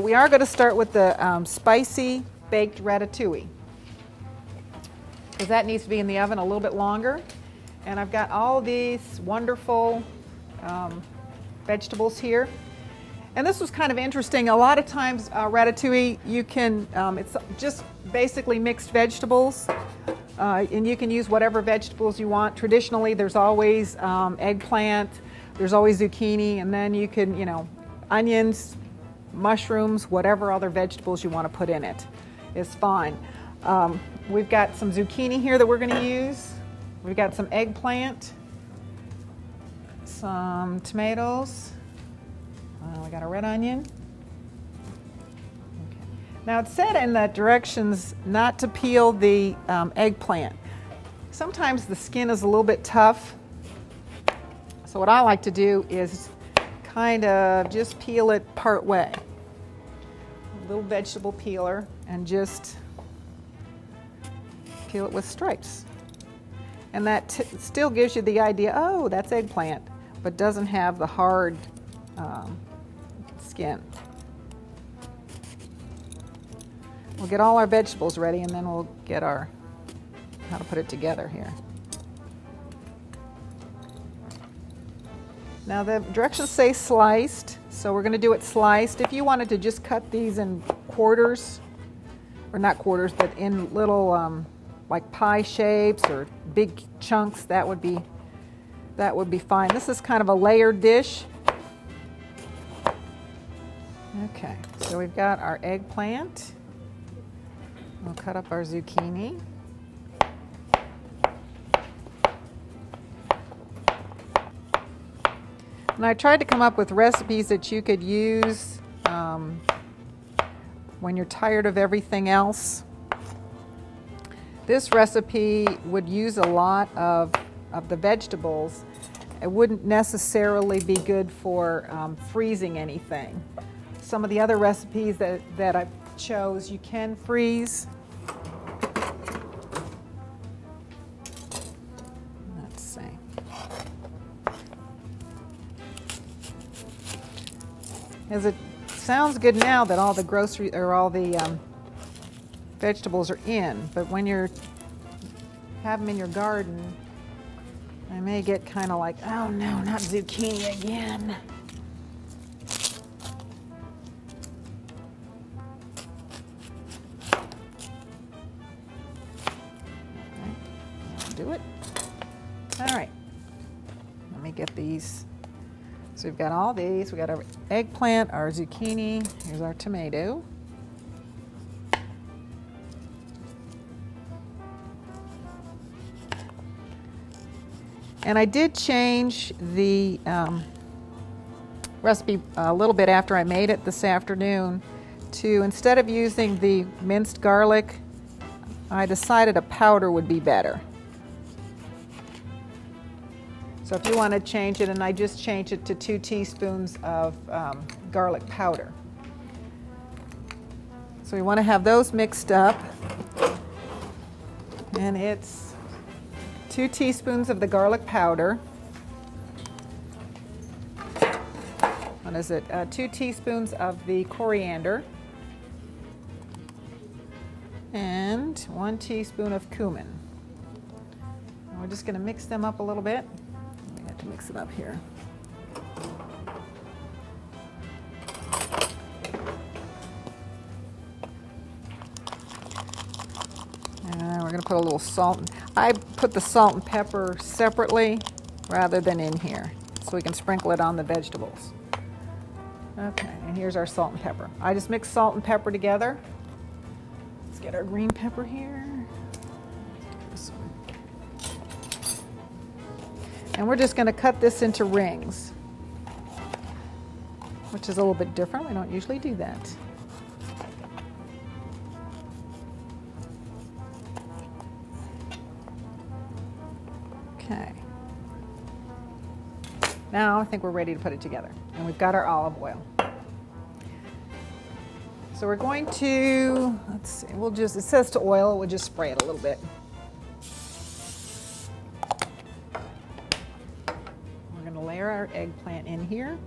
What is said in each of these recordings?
we are going to start with the spicy baked ratatouille, because that needs to be in the oven a little bit longer. And I've got all these wonderful vegetables here. And this was kind of interesting. A lot of times ratatouille, you can, it's just basically mixed vegetables. And you can use whatever vegetables you want. Traditionally, there's always eggplant, there's always zucchini, and then you can, onions, mushrooms, whatever other vegetables you want to put in it is fine. We've got some zucchini here that we're going to use. We've got some eggplant, some tomatoes. We got a red onion. Okay. Now it said in the directions not to peel the eggplant. Sometimes the skin is a little bit tough. So what I like to do is kind of just peel it part way. A little vegetable peeler, and just peel it with stripes. And that still gives you the idea, oh, that's eggplant, but doesn't have the hard skin. We'll get all our vegetables ready, and then we'll get our how to put it together here. Now the directions say sliced, so we're going to do it sliced. If you wanted to just cut these in quarters, or not quarters, but in little like pie shapes or big chunks, that would be fine. This is kind of a layered dish. Okay, so we've got our eggplant. We'll cut up our zucchini. And I tried to come up with recipes that you could use when you're tired of everything else. This recipe would use a lot of the vegetables. It wouldn't necessarily be good for freezing anything. Some of the other recipes that I chose, you can freeze. Let's see. As it sounds good now that all the grocery or all the vegetables are in, but when you have them in your garden, I may get kind of like, oh no, not zucchini again. Do it. All right, let me get these. So we've got all these. We got our eggplant, our zucchini. Here's our tomato. And I did change the recipe a little bit after I made it this afternoon to, instead of using the minced garlic, I decided a powder would be better. So if you want to change it, and I just changed it to 2 teaspoons of garlic powder. So we want to have those mixed up. And it's 2 teaspoons of the garlic powder. What is it? 2 teaspoons of the coriander. And 1 teaspoon of cumin. And we're just going to mix them up a little bit. To mix it up here. And we're going to put a little salt. I put the salt and pepper separately rather than in here, so we can sprinkle it on the vegetables. Okay, and here's our salt and pepper. I just mix salt and pepper together. Let's get our green pepper here. And we're just going to cut this into rings, which is a little bit different. We don't usually do that. Okay. Now I think we're ready to put it together. And we've got our olive oil. So we're going to, let's see, we'll just, it says to oil, we'll just spray it a little bit. Layer our eggplant in here.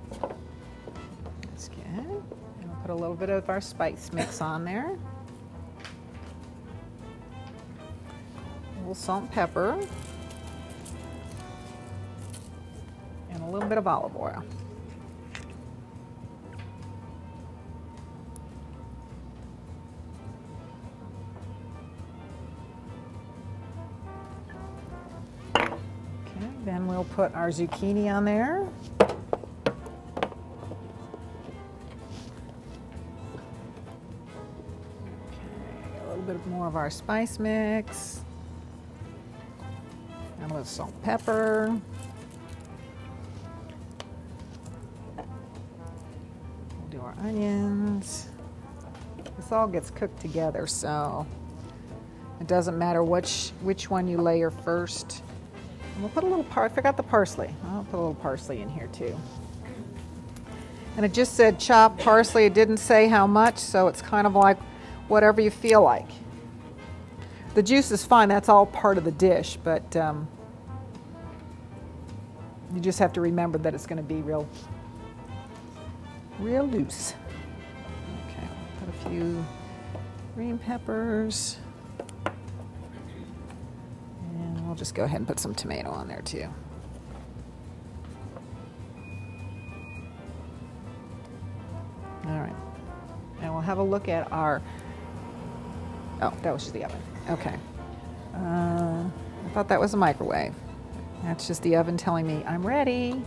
That's good. And we'll Put a little bit of our spice mix on there. A little salt and pepper. And a little bit of olive oil. Okay, then we'll put our zucchini on there. Bit more of our spice mix, and a little salt and pepper. We'll do our onions. This all gets cooked together, so it doesn't matter which one you layer first. And we'll put a little I forgot the parsley. I'll put a little parsley in here too. And it just said chopped parsley. It didn't say how much, so it's kind of like whatever you feel like. The juice is fine, that's all part of the dish, but you just have to remember that it's going to be real loose. Okay, put a few green peppers. And we'll just go ahead and put some tomato on there too. All right, and we'll have a look at our, oh, that was just the oven. Okay. I thought that was a microwave. That's just the oven telling me I'm ready.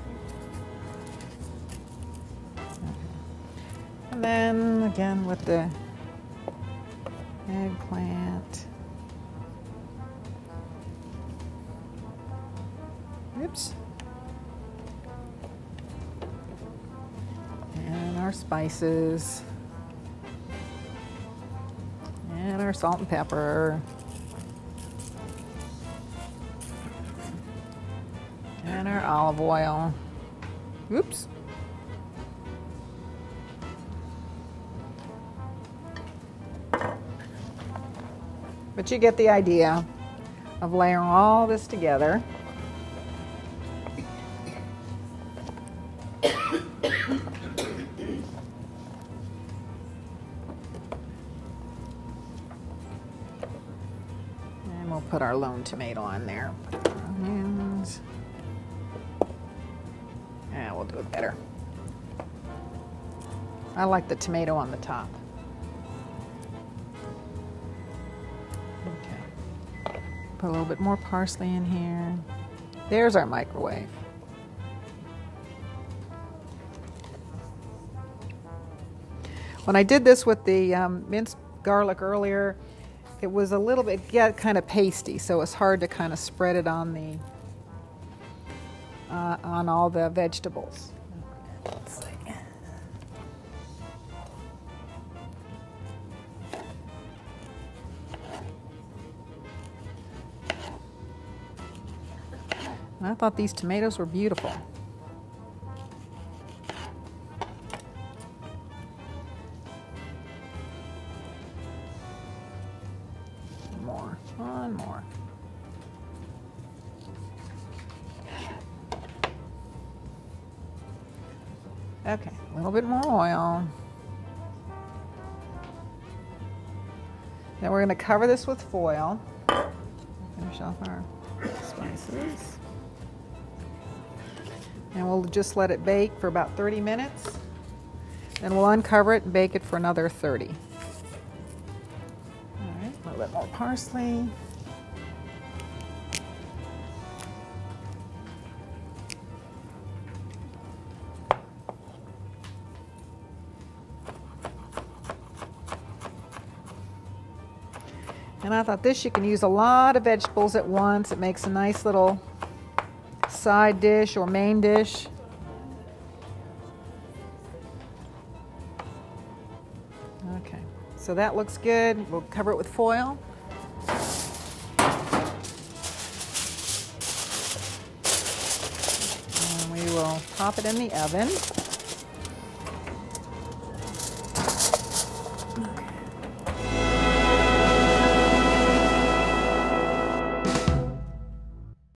Okay. And then again with the eggplant. Oops. And our spices. And our salt and pepper. And our olive oil. Oops. But you get the idea of layering all this together. We'll put our lone tomato on there. Onions. Yeah, we'll do it better. I like the tomato on the top. Okay. Put a little bit more parsley in here. There's our microwave. When I did this with the minced garlic earlier, it was a little bit, kind of pasty, so it's hard to kind of spread it on the on all the vegetables. Let's see. And I thought these tomatoes were beautiful. One more. Okay, a little bit more oil. Then we're going to cover this with foil. Finish off our spices. And we'll just let it bake for about 30 minutes. Then we'll uncover it and bake it for another 30. A little bit more parsley. And I thought this, you can use a lot of vegetables at once. It makes a nice little side dish or main dish. Okay, so that looks good. We'll cover it with foil. And we will pop it in the oven.